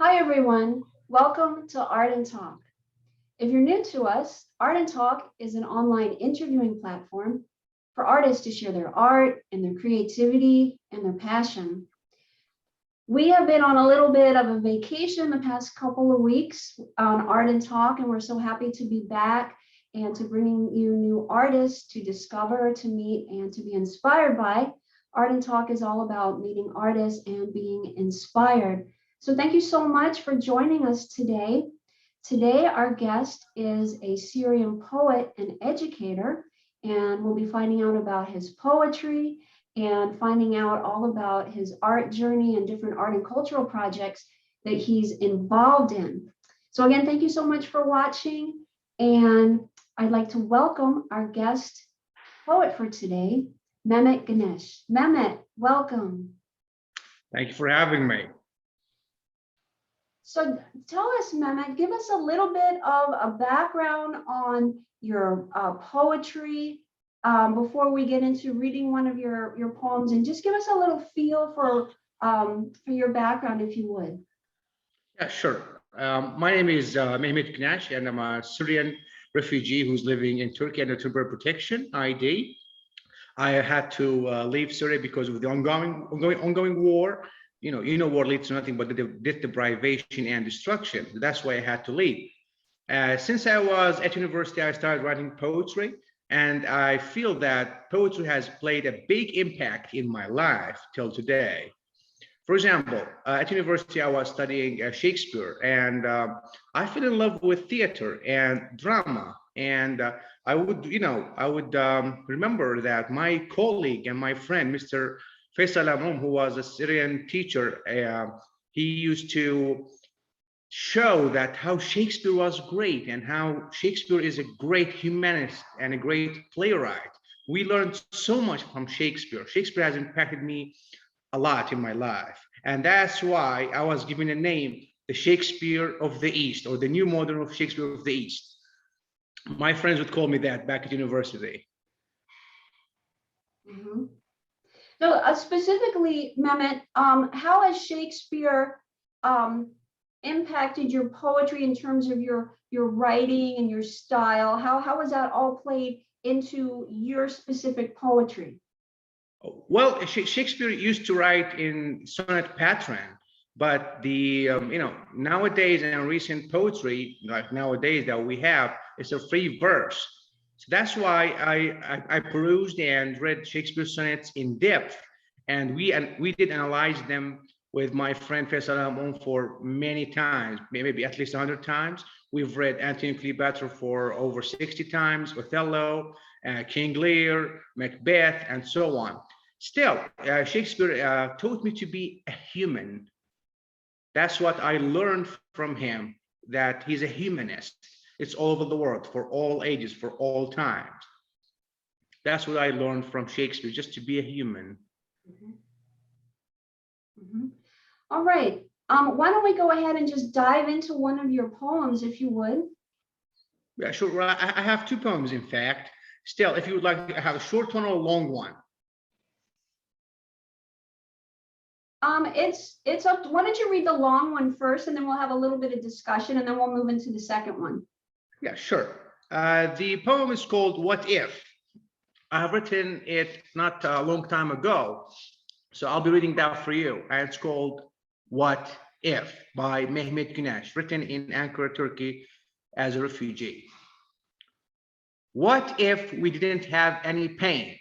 Hi, everyone. Welcome to Art and Talk. If you're new to us, Art and Talk is an online interviewing platform for artists to share their art and their creativity and their passion. We have been on a little bit of a vacation the past couple of weeks on Art and Talk, and we're so happy to be back and to bringing you new artists to discover, to meet, and to be inspired by. Art and Talk is all about meeting artists and being inspired. So thank you so much for joining us today. Today, our guest is a Syrian poet and educator, and we'll be finding out about his poetry and finding out all about his art journey and different art and cultural projects that he's involved in. So again, thank you so much for watching. And I'd like to welcome our guest poet for today, Mehmet Ganesh. Mehmet, welcome. Thank you for having me. So tell us, Mehmet, give us a little bit of a background on your poetry before we get into reading one of your poems, and just give us a little feel for your background, if you would. Yeah, sure. My name is Mehmet Güneş, and I'm a Syrian refugee who's living in Turkey under temporary protection (ID). I had to leave Syria because of the ongoing war. War leads to nothing but deprivation and destruction. That's why I had to leave. Since I was at university, I started writing poetry, and I feel that poetry has played a big impact in my life till today. For example, at university, I was studying Shakespeare, and I fell in love with theater and drama. And I would remember that my colleague and my friend, Mr. Faisal Amom, who was a Syrian teacher, he used to show that how Shakespeare was great and how Shakespeare is a great humanist and a great playwright. We learned so much from Shakespeare. Shakespeare has impacted me a lot in my life. And that's why I was given a name, the Shakespeare of the East, or the new modern of Shakespeare of the East. My friends would call me that back at university. Mm-hmm. So specifically, Mehmet, how has Shakespeare impacted your poetry in terms of your writing and your style? How has that all played into your specific poetry? Well, Shakespeare used to write in sonnet pattern, but the nowadays and recent poetry, like nowadays that we have, is a free verse. So that's why I perused and read Shakespeare sonnets in depth, and we did analyze them with my friend Faisal Amon for many times, maybe at least 100 times. We've read Antony Cleopatra for over 60 times, Othello, King Lear, Macbeth, and so on. Still, Shakespeare taught me to be a human. That's what I learned from him, that he's a humanist. It's all over the world, for all ages, for all times. That's what I learned from Shakespeare, just to be a human. Mm-hmm. Mm-hmm. All right. Why don't we go ahead and just dive into one of your poems, if you would? Yeah, sure. Well, I have two poems, in fact. Still, if you would like to have a short one or a long one. It's up. Why don't you read the long one first, and then we'll have a little bit of discussion, and then we'll move into the second one. Yeah, sure. The poem is called "What If." I have written it not a long time ago, so I'll be reading that for you. And it's called "What If" by Mehmet Güneş, written in Ankara, Turkey, as a refugee. What if we didn't have any pain?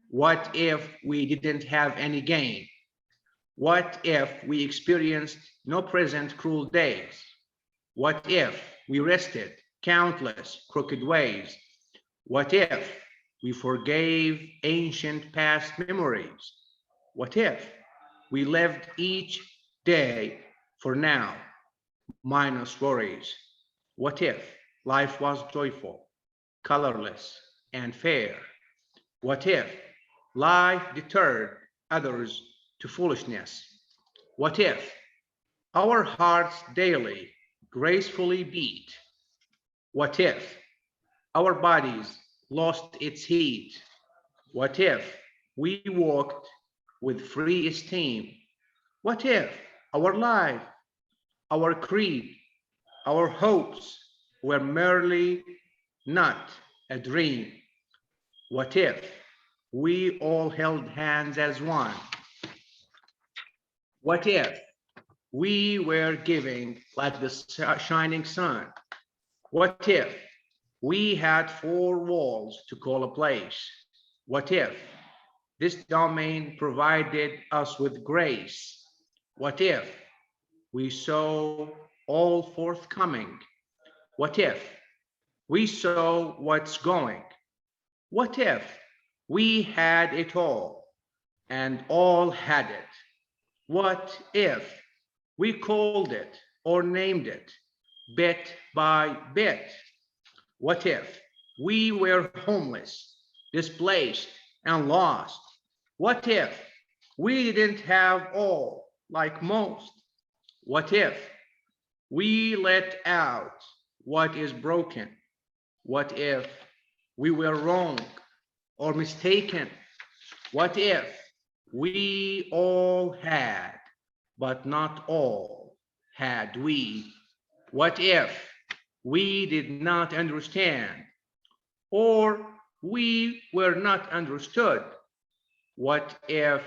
What if we didn't have any gain? What if we experienced no present cruel days? What if we rested countless crooked ways? What if we forgave ancient past memories? What if we lived each day for now, minus worries? What if life was joyful, colorless, and fair? What if life deterred others to foolishness? What if our hearts daily gracefully beat? What if our bodies lost its heat? What if we walked with free esteem? What if our life our creed, our hopes were merely not a dream? What if we all held hands as one? What if we were giving like the shining sun? What if we had four walls to call a place? What if this domain provided us with grace? What if we saw all forthcoming? What if we saw what's going? What if we had it all and all had it? What if we called it or named it bit by bit? What if we were homeless, displaced, and lost? What if we didn't have all like most? What if we let out what is broken? What if we were wrong or mistaken? What if we all had, but not all had we? What if we did not understand or we were not understood? What if,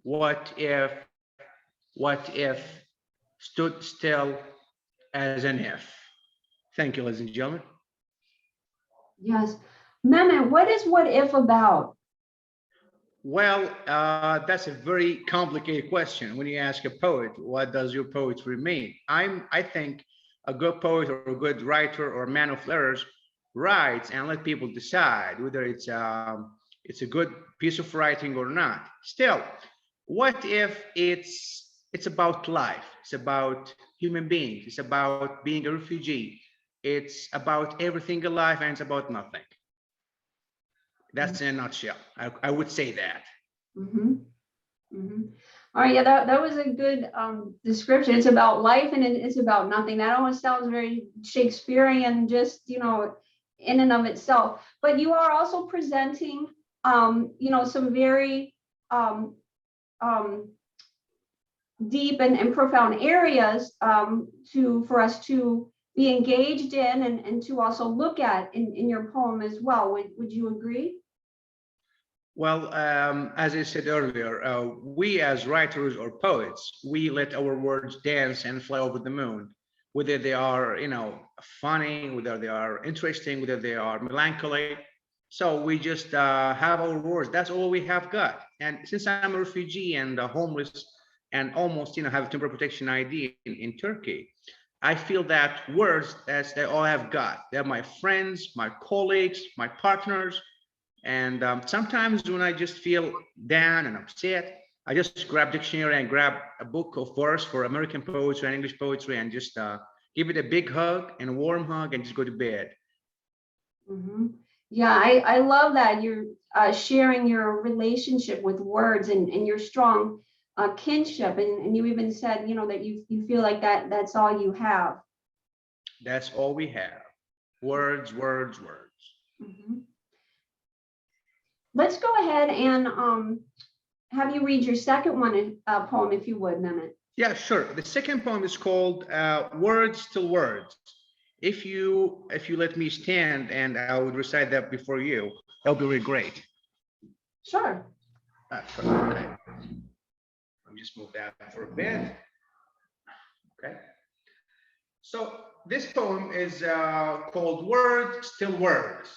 what if, what if stood still as an if? Thank you, ladies and gentlemen. Yes. Mehmet, what is what if about? Well, that's a very complicated question. When you ask a poet, what does your poetry mean? I think a good poet or a good writer or man of letters writes and let people decide whether it's a good piece of writing or not. Still, what if it's about life? It's about human beings. It's about being a refugee. It's about everything alive and it's about nothing. That's in a nutshell. I would say that. Mm-hmm. Mm-hmm. All right, yeah, that was a good description. It's about life and it's about nothing. That almost sounds very Shakespearean, just, in and of itself. But you are also presenting, some very deep and profound areas for us to be engaged in and to also look at in your poem as well. Would you agree? Well, as I said earlier, we as writers or poets, we let our words dance and fly over the moon, whether they are, funny, whether they are interesting, whether they are melancholy. So we just have our words. That's all we have got. And since I'm a refugee and homeless and almost, have a temporary protection ID in Turkey, I feel that words, that's they all have got. They're my friends, my colleagues, my partners. And sometimes when I just feel down and upset, I just grab dictionary and grab a book of verse for American poetry and English poetry and just give it a big hug and a warm hug and just go to bed. Mm-hmm. Yeah, I love that you're sharing your relationship with words and your strong kinship. And you even said, that you feel like that's all you have. That's all we have. Words, words, words. Mm-hmm. Let's go ahead and have you read your second poem, if you would, Mehmet. Yeah, sure. The second poem is called Words to Words. If you let me stand and I would recite that before you, that'll be really great. Sure. Okay. Let me just move that for a bit. Okay. So this poem is called Words, Still Words.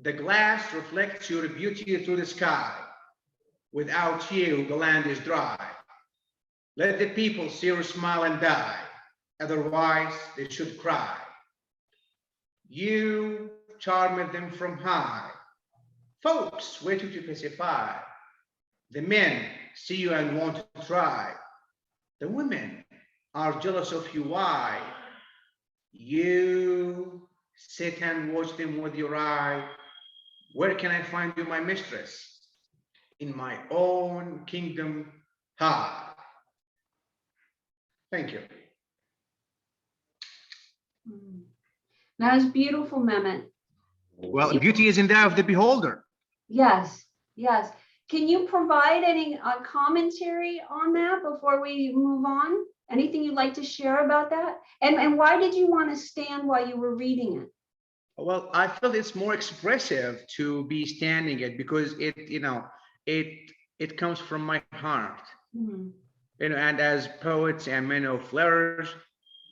The glass reflects your beauty through the sky. Without you, the land is dry. Let the people see your smile and die. Otherwise, they should cry. You charmed them from high. Folks wait you to pacify. The men see you and want to try. The women are jealous of you. Why? You sit and watch them with your eye. Where can I find you, my mistress? In my own kingdom high. Thank you. That is beautiful, Mehmet. Well, beauty is in the eye of the beholder. Yes, yes. Can you provide any commentary on that before we move on? Anything you'd like to share about that? And why did you want to stand while you were reading it? Well, I feel it's more expressive to be standing it because it comes from my heart. Mhm. And as poets and men of letters,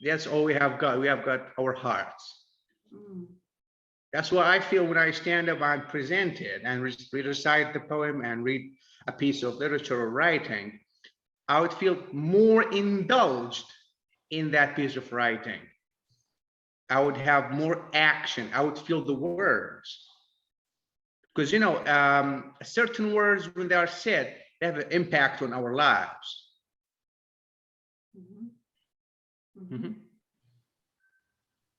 that's all we have got. We have got our hearts. Mm. That's what I feel when I stand up and present it and recite the poem and read a piece of literature or writing. I would feel more indulged in that piece of writing. I would have more action. I would feel the words. Because, certain words, when they are said, they have an impact on our lives. Mhm. Mhm. Mhm.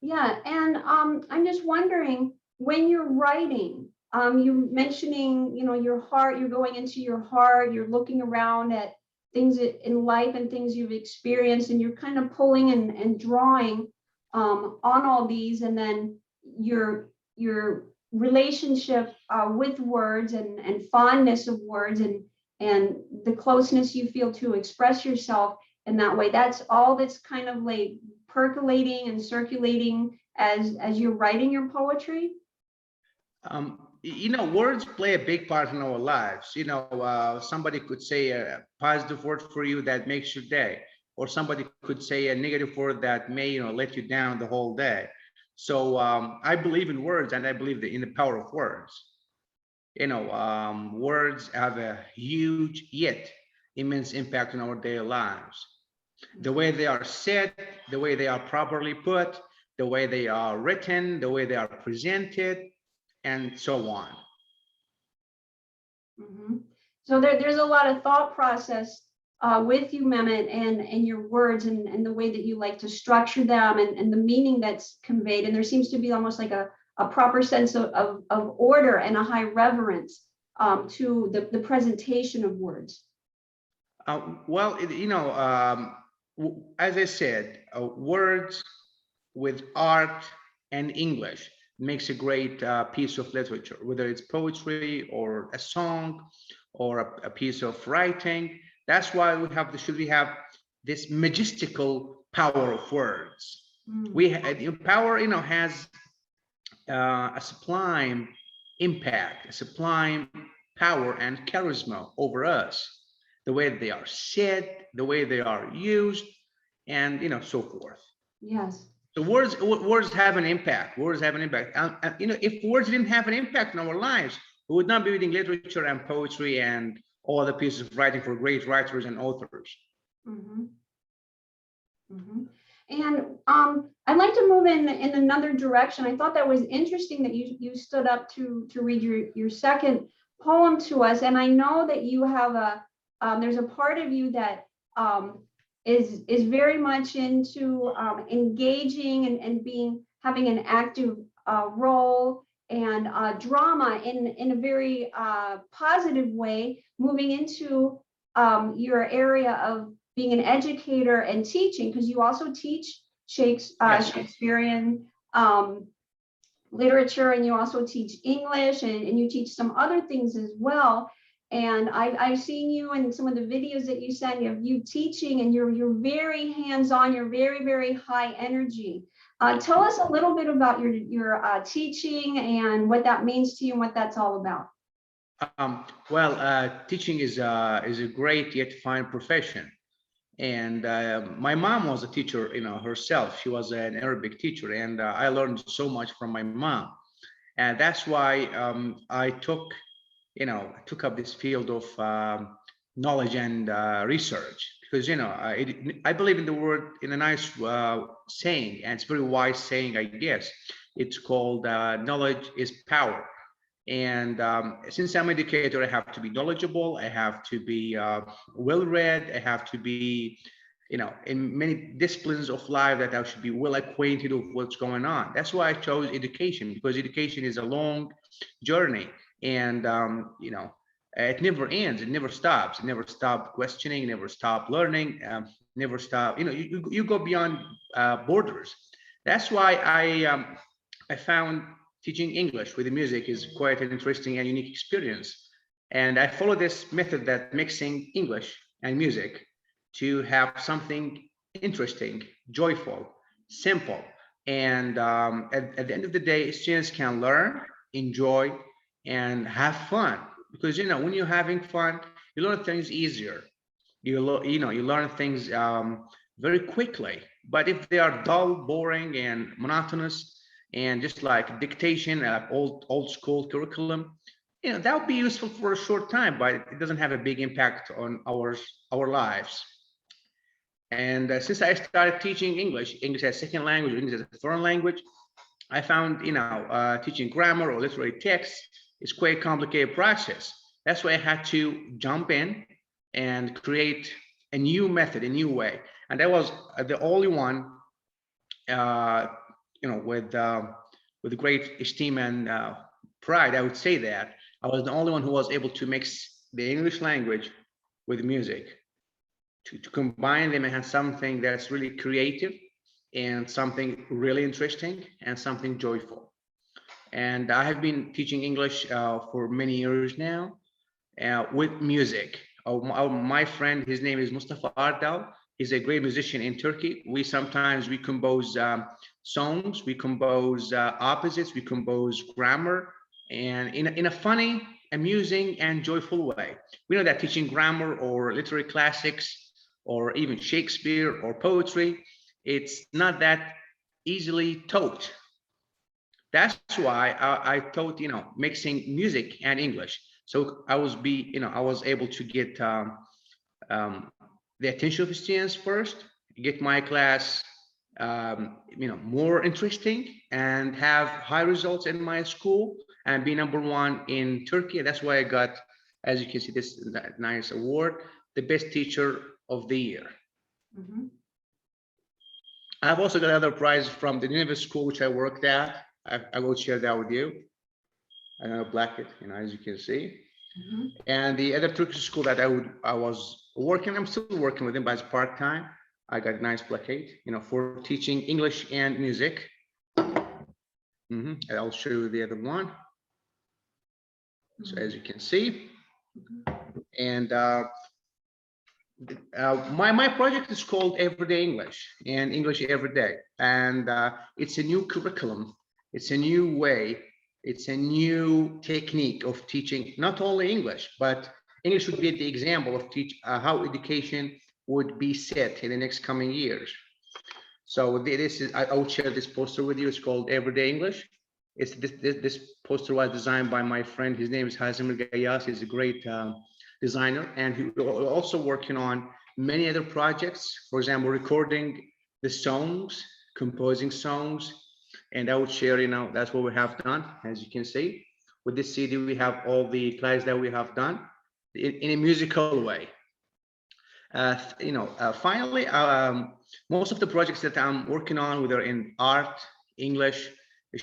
Yeah, and I'm just wondering, when you're writing, you're mentioning, your heart, you're going into your heart, you're looking around at things in life and things you've experienced, and you're kind of pulling and drawing on all these, and then your relationship with words and fondness of words and the closeness you feel to express yourself in that way. That's all that's kind of like percolating and circulating as you're writing your poetry. Words play a big part in our lives. Somebody could say a positive word for you that makes your day, or somebody could say a negative word that may, let you down the whole day. So I believe in words, and I believe in the power of words. Words have a huge yet immense impact on our daily lives. The way they are said, the way they are properly put, the way they are written, the way they are presented, and so on. Mhm. So there's a lot of thought process with you, Mehmet, and your words and the way that you like to structure them and the meaning that's conveyed. And there seems to be almost like a proper sense of order and a high reverence to the presentation of words. Well, as I said, words with art and English makes a great piece of literature, whether it's poetry or a song or a piece of writing. That's why should we have this majestical power of words. Power, has a sublime impact, a sublime power and charisma over us, the way they are said, the way they are used, and so forth. Yes. So words have an impact. Words have an impact. If words didn't have an impact on our lives, we would not be reading literature and poetry and all the pieces of writing for great writers and authors. Mm-hmm. Mm-hmm. And I'd like to move in another direction. I thought that was interesting that you stood up to read your second poem to us. And I know that you have there's a part of you that is very much into engaging and having an active role and drama in a very positive way, moving into your area of being an educator and teaching, because you also teach Yes. Shakespearean literature, and you also teach English, and you teach some other things as well. And I've seen you in some of the videos that you send of you teaching, and you're very hands-on, you're very, very high energy. Tell us a little bit about your teaching and what that means to you and what that's all about. Teaching is a great yet fine profession. And my mom was a teacher, herself. She was an Arabic teacher, and I learned so much from my mom. And that's why I took up this field of knowledge and research, because I believe in the word, in a nice saying, and it's a very wise saying, I guess. It's called knowledge is power. And since I'm an educator, I have to be knowledgeable, I have to be well read, I have to be, in many disciplines of life, that I should be well acquainted with what's going on. That's why I chose education, because education is a long journey, and it never ends, it never stops, it never stop questioning, never stop learning, never stop. You go beyond borders. That's why I found teaching English with the music is quite an interesting and unique experience. And I follow this method that mixing English and music to have something interesting, joyful, simple. And at the end of the day, students can learn, enjoy, and have fun. Because when you're having fun, you learn things easier. You learn things very quickly. But if they are dull, boring, and monotonous, and just like dictation, old school curriculum, that would be useful for a short time, but it doesn't have a big impact on our lives. And since I started teaching English as second language, English as a foreign language, I found teaching grammar or literary text is quite a complicated process. That's why I had to jump in and create a new method, a new way. And I was the only one, with great esteem and pride, I would say that I was the only one who was able to mix the English language with music, to combine them and have something that's really creative and something really interesting and something joyful. And I have been teaching English for many years now with music. My friend, his name is Mustafa Ardal. He's a great musician in Turkey. We compose songs, we compose opposites, we compose grammar, and in a funny, amusing, and joyful way. We know that teaching grammar or literary classics or even Shakespeare or poetry, it's not that easily taught. That's why I taught, mixing music and English. So I was able to get um, the attention of students first, get my class, more interesting, and have high results in my school, and be number one in Turkey. That's why I got, as you can see, this nice award, the best teacher of the year. Mhm. I've also got other prizes from the Nineveh school which I worked at. I will share that with you. I'm gonna black it, as you can see. Mhm. And the other Turkish school that I was working, I'm still working with them, but it's part-time. I got a nice plaque, for teaching English and music. And I'll show you the other one. So as you can see, and my project is called Everyday English and English Every Day, and it's a new curriculum, it's a new way, it's a new technique of teaching not only English, but English would be the example of how education would be set in the next coming years. So this is I will share this poster with you. It's called Everyday English. It's this poster was designed by my friend. His name is Hazim Gayas. He's a great designer, and he also working on many other projects. For example, recording the songs, composing songs, and I would share. That's what we have done. As you can see, with this CD, we have all the classes that we have done in a musical way. Finally, most of the projects that I'm working on, whether in art, English,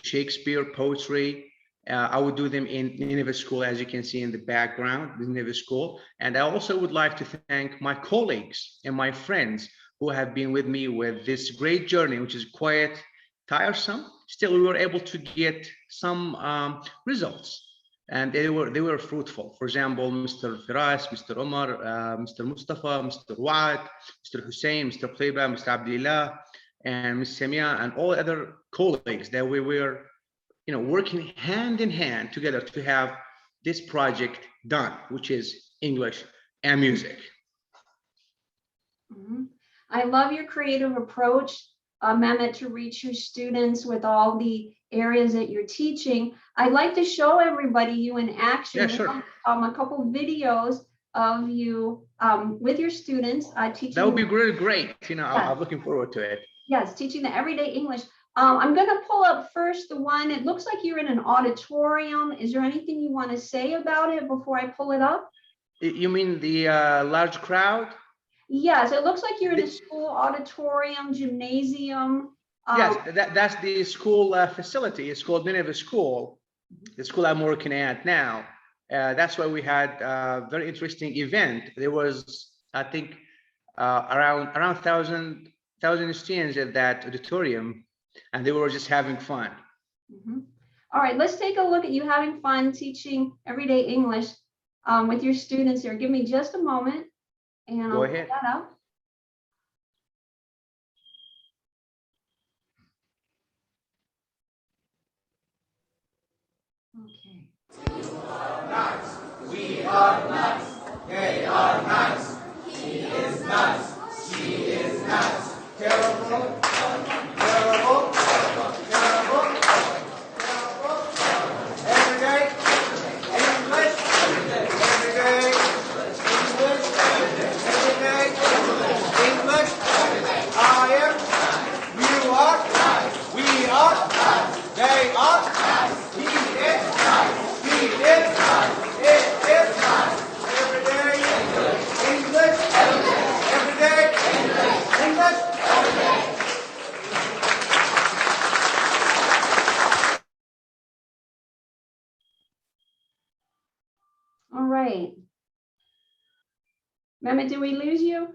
Shakespeare, poetry, I would do them in Nineveh School, as you can see in the background, the Nineveh School. And I also would like to thank my colleagues and my friends who have been with me with this great journey, which is quite tiresome. Still, we were able to get some results, and they were fruitful. For example, Mr. Firas, Mr. Omar, Mr. Mustafa, Mr. Waad, Mr. Hussein, Mr. Qiba, Mr. Abdullah, and Ms. Samia, and all other colleagues that we were working hand in hand together to have this project done, which is English and music. I love your creative approach, Mehmet, to reach your students with all the areas that you're teaching. I'd like to show everybody you in action. Yeah, sure. A couple videos of you with your students teaching. That would be really great. Yes. I'm looking forward to it. Yes, teaching the everyday English. I'm going to pull up first the one. It looks like you're in an auditorium. Is there anything you want to say about it before I pull it up? You mean the large crowd? Yes, it looks like you're in a school auditorium, gymnasium. Yes, that's the school facility. It's called Nineveh School, the school I'm working at now. That's why we had a very interesting event. There was, I think, around 1,000 students at that auditorium, and they were just having fun. All right, let's take a look at you having fun teaching everyday English. with your students here. Give me just a moment and Go I'll ahead. pull that up. Okay. Nice. We are nice. They are nice. He is nice. She is nice. Terrible. Terrible. Terrible. Terrible. Every day. English. Every day. English. Every day. English. I am. You are. We are. They are. He is. He is. It is. Every day. English. Every day. English. All right. Mehmet, did we lose you?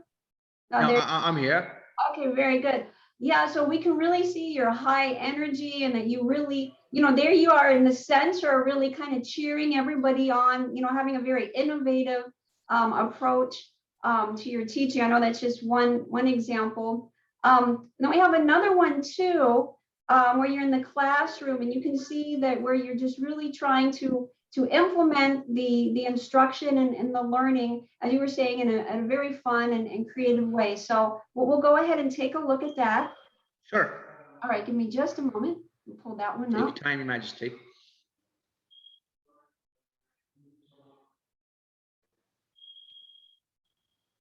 No, there. I'm here. Okay, very good. Yeah, so we can really see your high energy and that you really, there you are in the center, really kind of cheering everybody on, having a very innovative approach to your teaching. I know that's just one example. Then we have another one too, where you're in the classroom and you can see that where you're just really trying to implement the instruction and the learning, as you were saying, in a very fun and creative way. So we'll go ahead and take a look at that. Sure. All right, give me just a moment. We'll pull that one Take up. your time, Your Majesty.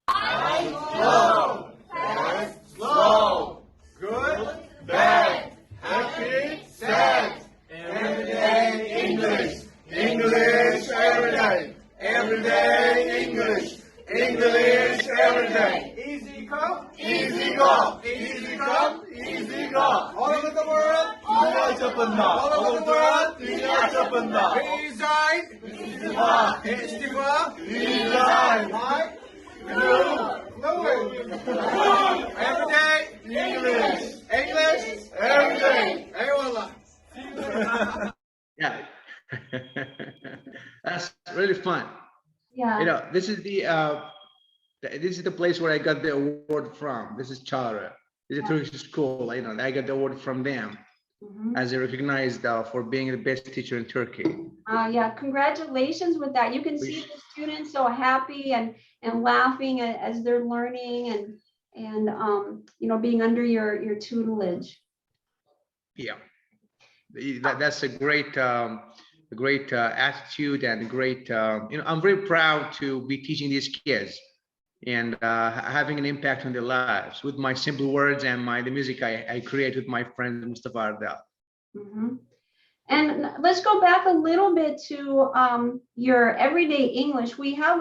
Slow. Fast. Slow. Good. Bad. Happy. Sad. Everyday English. English every day. Everyday English. English every day. Easy come. Easy go. Easy come. Easy go. All over the world. Dünya çapında. All over the world. Dünya çapında. Resign. İstifa. İstifa. Resign. Why? No way. Every day. English. English. Every day. Eyvallah. Yeah. That's really fun. Yeah. This is the place where I got the award from. This is Çağrı. This is a Turkish school. I got the award from them as they recognized for being the best teacher in Turkey. Yeah, congratulations with that. You can see the students so happy and laughing as they're learning and being under your tutelage. Yeah, that's a great attitude and great. I'm very proud to be teaching these kids and having an impact on their lives with my simple words and the music I create with my friend Mustafa Ardal. And let's go back a little bit to your everyday English. We have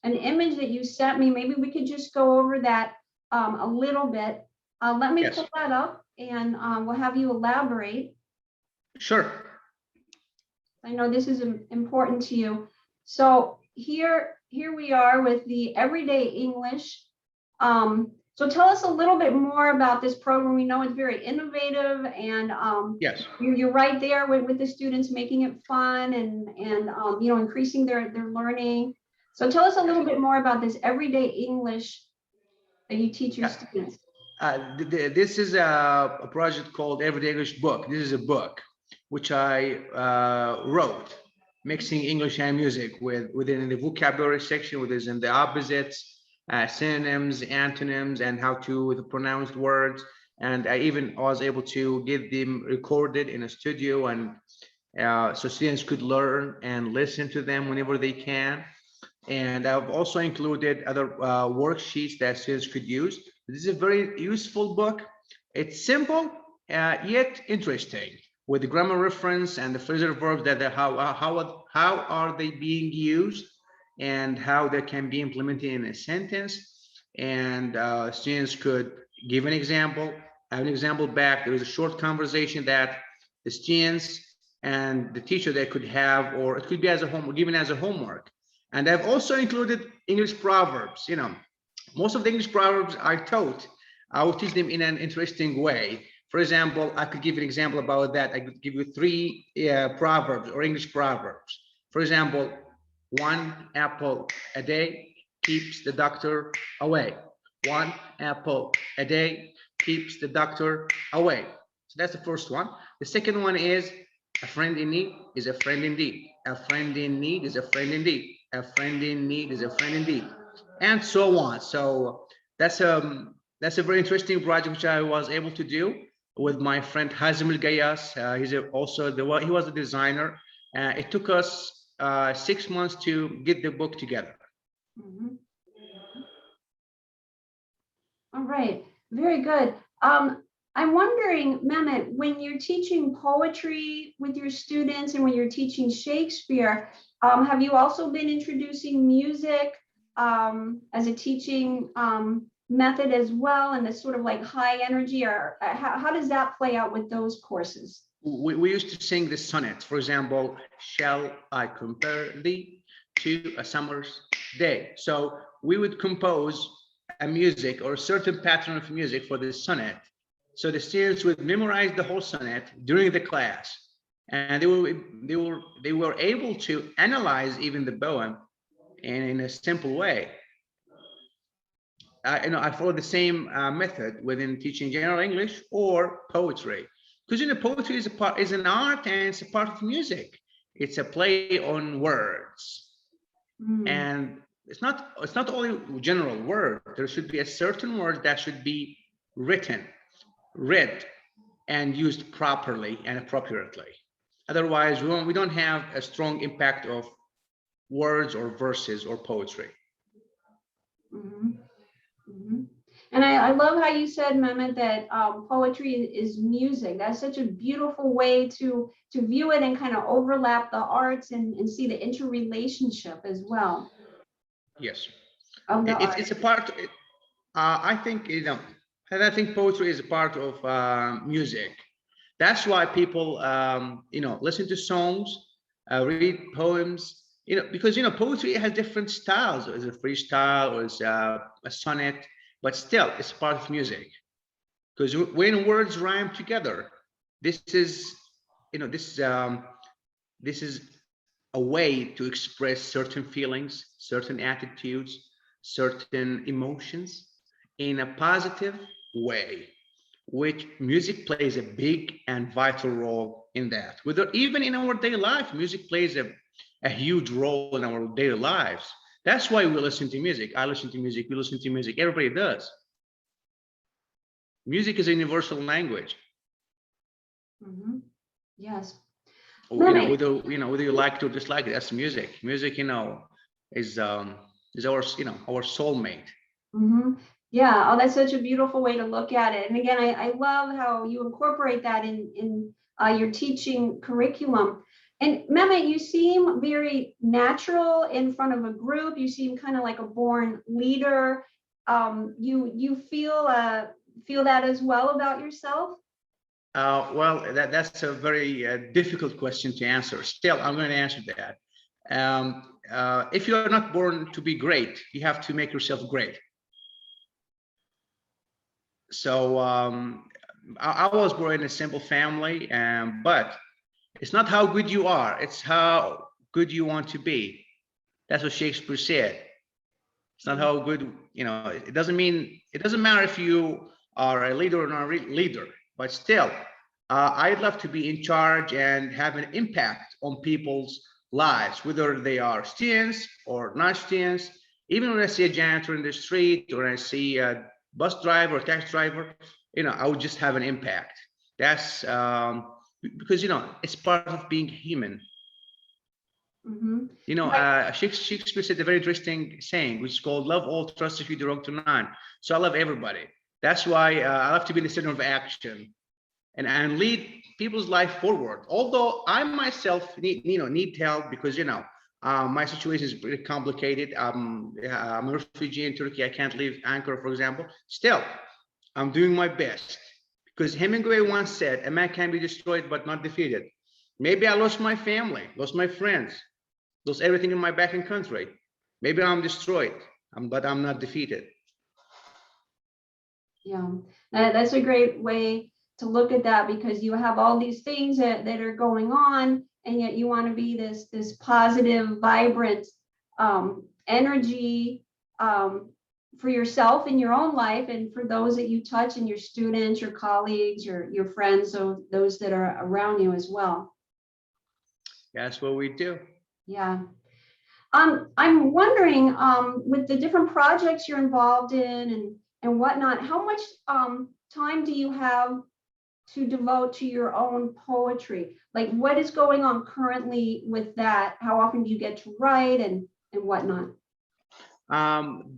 an image that you sent me. Maybe we could just go over that a little bit. Let me pull that up and we'll have you elaborate. Sure. I know this is important to you. So here we are with the everyday English. So tell us a little bit more about this program. We know it's very innovative and yes, you're right there with the students, making it fun and increasing their learning. So tell us a little bit more about this everyday English that you teach your students. This is a project called Everyday English Book. This is a book which I wrote, mixing English and music within the vocabulary section, which is in the opposites, synonyms, antonyms, and how to pronounce words. And I even was able to get them recorded in a studio, and so students could learn and listen to them whenever they can. And I've also included other worksheets that students could use. This is a very useful book. It's simple yet interesting, with the grammar reference and the phrasal verbs that how are they being used and how they can be implemented in a sentence. And students could give an example, have an example back. There is a short conversation that the students and the teacher they could have, or it could be as a homework, given as a homework. And I've also included English proverbs. Most of the English proverbs I will teach them in an interesting way. For example, I could give an example about that. I could give you 3 proverbs or English proverbs. For example, One apple a day keeps the doctor away. One apple a day keeps the doctor away. So that's the first one. The second one is a friend in need is a friend indeed. A friend in need is a friend indeed. A friend in need is a friend indeed, and so on. So that's a very interesting project which I was able to do with my friend Hazim Al Gayas. He was a designer. It took us 6 months to get the book together. Mhm. All right, very good. I'm wondering, Mehmet, when you're teaching poetry with your students and when you're teaching Shakespeare, have you also been introducing music as a teaching method as well, and this sort of like high energy, or how does that play out with those courses? We used to sing the sonnets. For example, shall I compare thee to a summer's day? So we would compose a music or a certain pattern of music for the sonnet. So the students would memorize the whole sonnet during the class, and they were able to analyze even the poem in a simple way. I follow the same method within teaching general English or poetry, because poetry is an art and it's a part of music. It's a play on words, Mm. and it's not only general word. There should be a certain word that should be written, read, and used properly and appropriately. Otherwise, we don't have a strong impact of words or verses or poetry. Mhm. Mhm. And I love how you said, Mehmet, that poetry is music. That's such a beautiful way to view it and kind of overlap the arts and see the interrelationship as well Yes, of the it's art. a part. I think and I think poetry is a part of music. That's why people listen to songs, read poems. Because poetry has different styles. It's a freestyle or it's a sonnet, but still it's part of music. Because when words rhyme together, this is you know this is a way to express certain feelings, certain attitudes, certain emotions in a positive way, which music plays a big and vital role in that. Whether even in our daily life, music plays a huge role in our daily lives. That's why we listen to music. I listen to music, we listen to music, everybody does. Music is a universal language. Mhm. Yes. Whether you like it or dislike it, that's music. Music, is our soulmate. Mhm. Yeah. Oh, that's such a beautiful way to look at it. And again, I love how you incorporate that in your teaching curriculum. And Mehmet, you seem very natural in front of a group. You seem kind of like a born leader. You feel that as well about yourself? Well, that's a very difficult question to answer. Still, I'm going to answer that. If you are not born to be great, you have to make yourself great. So I was born in a simple family, but it's not how good you are, it's how good you want to be. That's what Shakespeare said. It's not how good, it doesn't matter if you are a leader or not a leader, but still, I'd love to be in charge and have an impact on people's lives, whether they are students or not students. Even when I see a janitor in the street or I see a bus driver or taxi driver, I would just have an impact. That's because, it's part of being human. Mhm. Shakespeare said a very interesting saying, which is called "Love all, trust if you do wrong to none." So I love everybody. That's why I love to be in the center of action and lead people's life forward. Although I myself need help because my situation is pretty complicated. I'm a refugee in Turkey. I can't leave Ankara, for example. Still, I'm doing my best because Hemingway once said, "A man can be destroyed but not defeated." Maybe I lost my family, lost my friends, lost everything in my back and country. Maybe I'm destroyed, but I'm not defeated. Yeah, that's a great way to look at that, because you have all these things that are going on, and yet you want to be this positive, vibrant energy for yourself in your own life and for those that you touch and your students, your colleagues, your friends, so those that are around you as well. That's what we do. Yeah. I'm wondering, with the different projects you're involved in and whatnot, how much time do you have to devote to your own poetry? Like, what is going on currently with that? How often do you get to write and whatnot?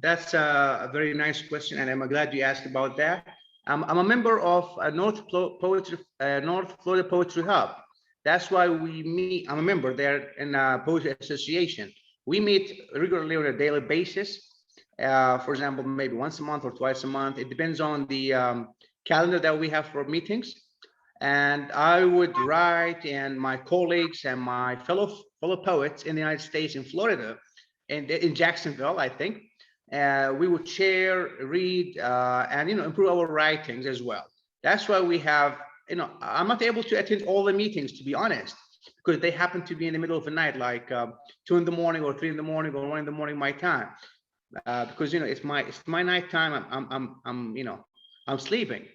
That's a very nice question, and I'm glad you asked about that. I'm a member of North Florida Poetry Hub. That's why we meet. I'm a member there in a poetry association. We meet regularly on a daily basis. For example, maybe once a month or twice a month. It depends on the calendar that we have for meetings. And I would write, and my colleagues and my fellow poets in the United States, in Florida, and in Jacksonville, I think, we would share, read, and improve our writings as well. That's why we have, I'm not able to attend all the meetings, to be honest, because they happen to be in the middle of the night, like 2 in the morning or 3 in the morning or 1 in the morning my time, because it's my night time. I'm sleeping,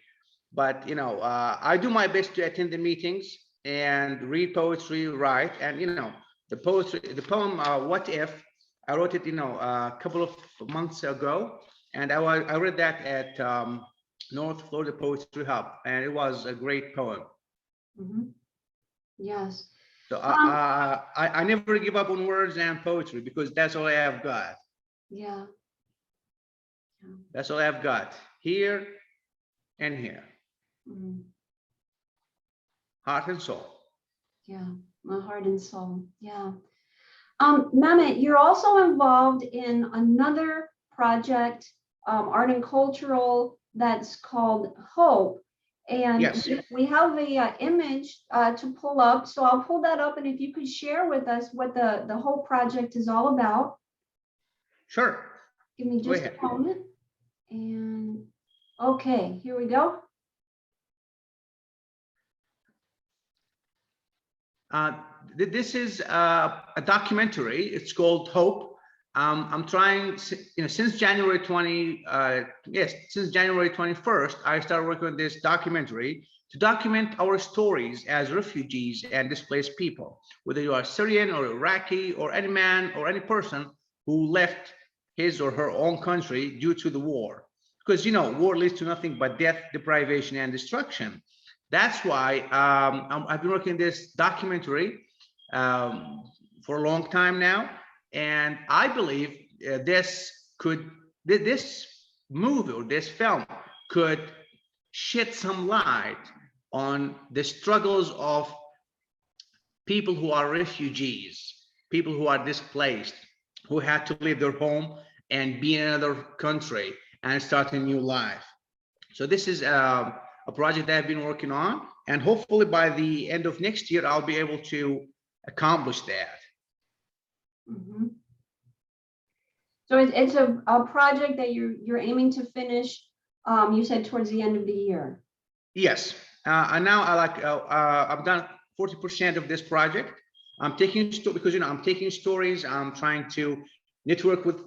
but I do my best to attend the meetings and read poetry, write, and the poem "What If." I wrote it, a couple of months ago, and I read that at North Florida Poetry Hub, and it was a great poem. Mm-hmm. Yes. So I never give up on words and poetry, because that's all I have got. Yeah. That's all I've got here and here. Mm-hmm. Heart and soul. Yeah, my heart and soul. Yeah. Mehmet, you're also involved in another project, art and cultural, that's called Hope. And yes, we have a image to pull up. So I'll pull that up. And if you could share with us what the Hope project is all about. Sure. Give me just a moment. And okay, here we go. This is a documentary. It's called Hope. I'm trying, since January 21st, I started working on this documentary to document our stories as refugees and displaced people, whether you are Syrian or Iraqi or any man or any person who left his or her own country due to the war. Because, war leads to nothing but death, deprivation, and destruction. That's why I've been working on this documentary for a long time now, and I believe this movie or this film could shed some light on the struggles of people who are refugees, people who are displaced, who had to leave their home and be in another country and start a new life. So this is a project that I've been working on, and hopefully by the end of next year, I'll be able to accomplish that. Mm-hmm. So it's a project that you're aiming to finish, you said towards the end of the year. Yes, and now I've done 40% of this project. I'm taking because I'm taking stories. I'm trying to network with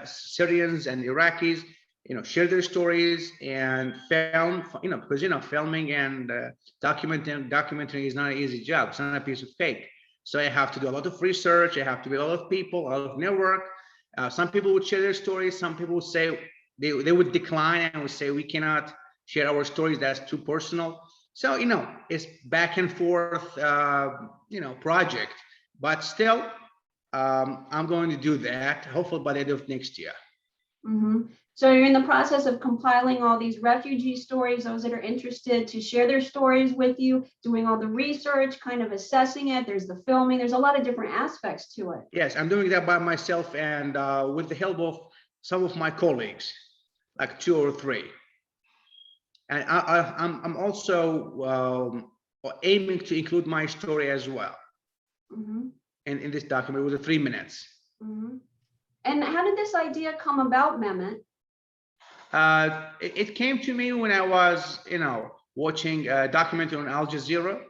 Syrians and Iraqis, share their stories and film, because filming and documenting is not an easy job. It's not a piece of cake. So I have to do a lot of research. I have to meet a lot of people, a lot of network. Some people would share their stories. Some people would say they would decline and would say we cannot share our stories. That's too personal. So it's back and forth, project. But still, I'm going to do that. Hopefully by the end of next year. Mm-hmm. So you're in the process of compiling all these refugee stories, those that are interested to share their stories with you, doing all the research, kind of assessing it. There's the filming. There's a lot of different aspects to it. Yes, I'm doing that by myself and with the help of some of my colleagues, like 2 or 3. And I'm also aiming to include my story as well, mm-hmm. in this document with the 3 minutes. Mm-hmm. And how did this idea come about, Mehmet? It came to me when I was, watching a documentary on Al Jazeera.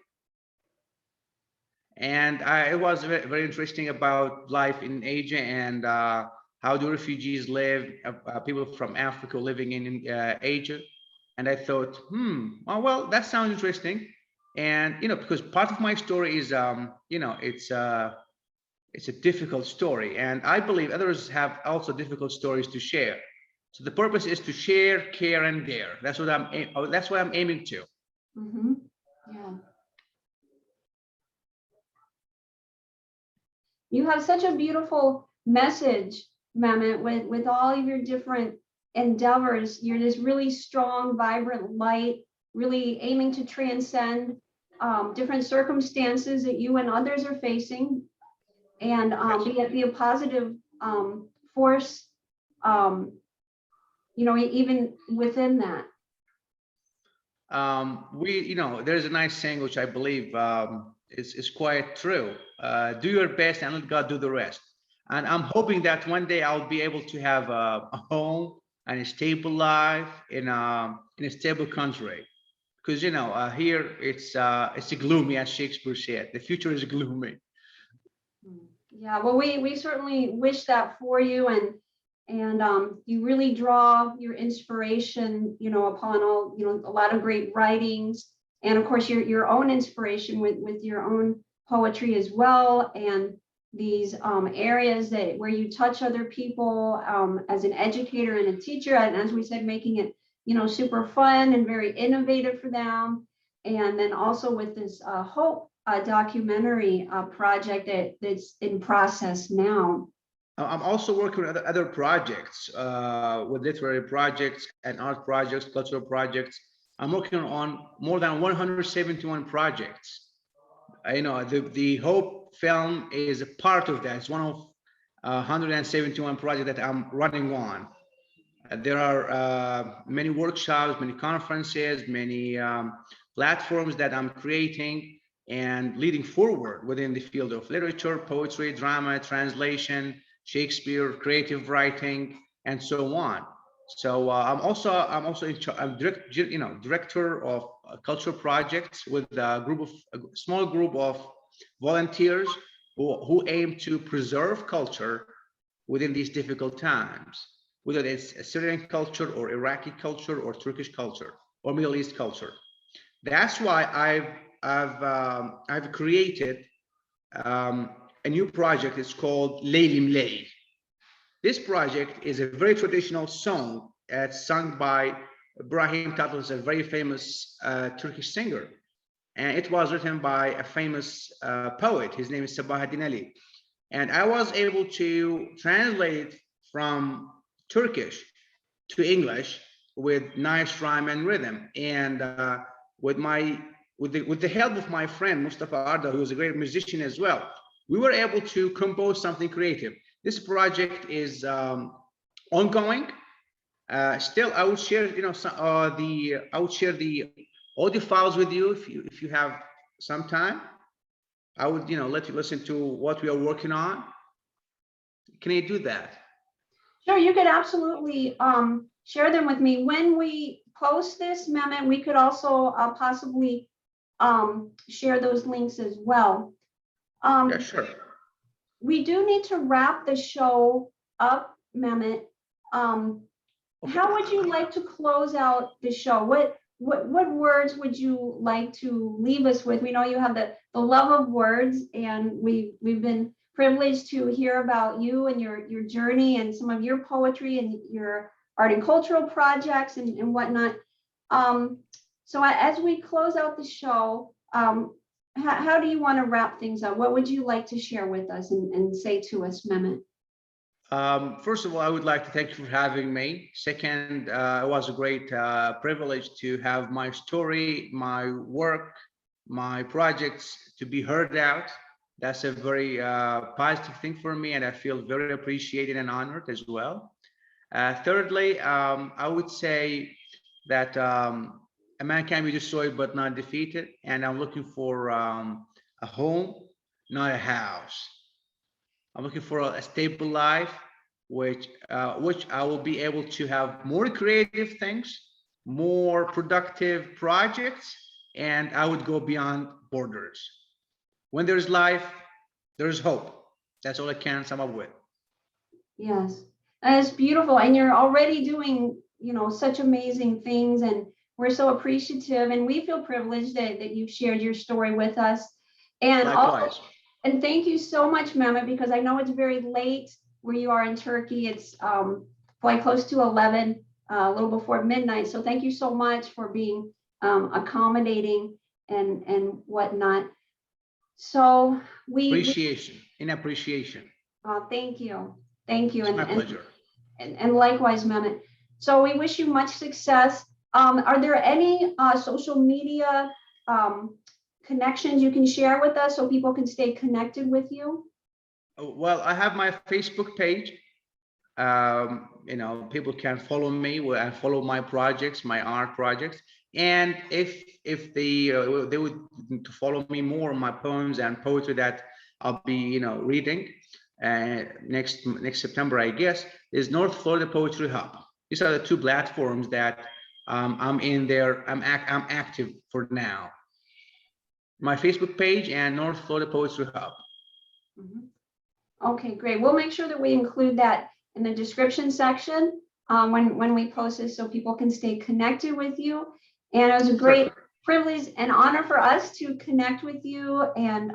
And it was very interesting about life in Asia and how do refugees live, people from Africa living in Asia. And I thought, well, that sounds interesting. And because part of my story is, it's a difficult story, and I believe others have also difficult stories to share. So the purpose is to share, care, and dare. That's what I'm aiming to. Mm-hmm. Yeah. You have such a beautiful message, Mehmet, with all of your different endeavors. You're this really strong, vibrant light, really aiming to transcend different circumstances that you and others are facing, and be a positive force, even within that. There's a nice saying which I believe is quite true. Do your best and let God do the rest. And I'm hoping that one day I'll be able to have a home and a stable life in a stable country. Because here it's a gloomy, as Shakespeare said. The future is gloomy. Yeah, well, we certainly wish that for you, and you really draw your inspiration, upon all, a lot of great writings, and of course your own inspiration with your own poetry as well, and these areas where you touch other people as an educator and a teacher, and as we said, making it super fun and very innovative for them, and then also with this hope documentary project that's in process now. I'm also working on other projects, with literary projects and art projects, cultural projects. I'm working on more than 171 projects. The Hope film is a part of that. It's one of 171 projects that I'm running on. There are many workshops, many conferences, many platforms that I'm creating and leading forward within the field of literature, poetry, drama, translation, Shakespeare, creative writing, and so on. So I'm also director of cultural projects with a small group of volunteers who aim to preserve culture within these difficult times, whether it's a Syrian culture or Iraqi culture or Turkish culture or Middle East culture. That's why I've created a new project. It's called Leylim Ley. This project is a very traditional song. It's sung by Ibrahim Tatlıs, a very famous Turkish singer. And it was written by a famous poet. His name is Sabahattin Ali. And I was able to translate from Turkish to English with nice rhyme and rhythm. And with the help of my friend Mustafa Arda, who is a great musician as well, we were able to compose something creative. This project is ongoing. Still, I would share, I would share the audio files with you if you have some time. I would, let you listen to what we are working on. Can you do that? Sure, you could absolutely share them with me. When we post this, Mehmet, we could also possibly share those links as well. Yeah, sure. We do need to wrap the show up, Mehmet. How would you like to close out the show? What words would you like to leave us with? We know you have the love of words, and we've been privileged to hear about you and your journey and some of your poetry and your art and cultural projects and whatnot. So as we close out the show, how do you want to wrap things up? What would you like to share with us and say to us, Mehmet? First of all, I would like to thank you for having me. Second, it was a great privilege to have my story, my work, my projects to be heard out. That's a very positive thing for me, and I feel very appreciated and honored as well. Thirdly, I would say that a man can be destroyed but not defeated, and I'm looking for a home, not a house. I'm looking for a stable life, which I will be able to have more creative things, more productive projects, and I would go beyond borders. When there's life, there's hope. That's all I can sum up with. Yes, and it's beautiful, and you're already doing, such amazing things, and we're so appreciative, and we feel privileged that you've shared your story with us. And Likewise. and thank you so much, Mehmet, because I know it's very late where you are in Turkey. It's quite close to 11, a little before midnight. So thank you so much for being accommodating and whatnot. So Appreciation, in appreciation. thank you. Thank you. It's my pleasure. And likewise, Mehmet. So we wish you much success. Are there any social media connections you can share with us so people can stay connected with you? Well, I have my Facebook page. People can follow me and follow my projects, my art projects. And if they would to follow me more, my poems and poetry that I'll be reading next September, I guess, is North Florida Poetry Hub. These are the two platforms that I'm in there. I'm active for now. My Facebook page and North Florida Poetry Hub. Okay, great. We'll make sure that we include that in the description section when we post this so people can stay connected with you. And it was a great privilege and honor for us to connect with you. And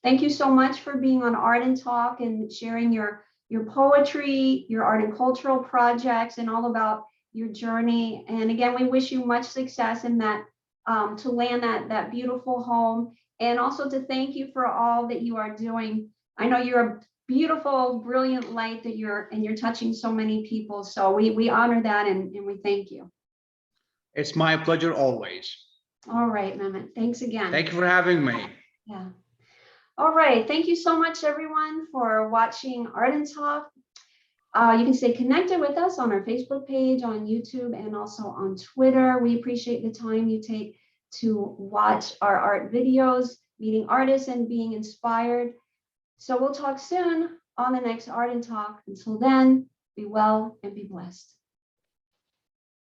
thank you so much for being on Art and Talk and sharing your poetry, your art and cultural projects, and all about your journey. And again, we wish you much success in that, to land that beautiful home, and also to thank you for all that you are doing. I know you're a beautiful, brilliant light that you're touching so many people. So we honor that and we thank you. It's my pleasure always. All right, Mehmet. Thanks again. Thank you for having me. Yeah. All right. Thank you so much, everyone, for watching Art and Talk. You can stay connected with us on our Facebook page, on YouTube, and also on Twitter. We appreciate the time you take to watch our art videos, meeting artists and being inspired. So we'll talk soon on the next Art and Talk. Until then, be well and be blessed.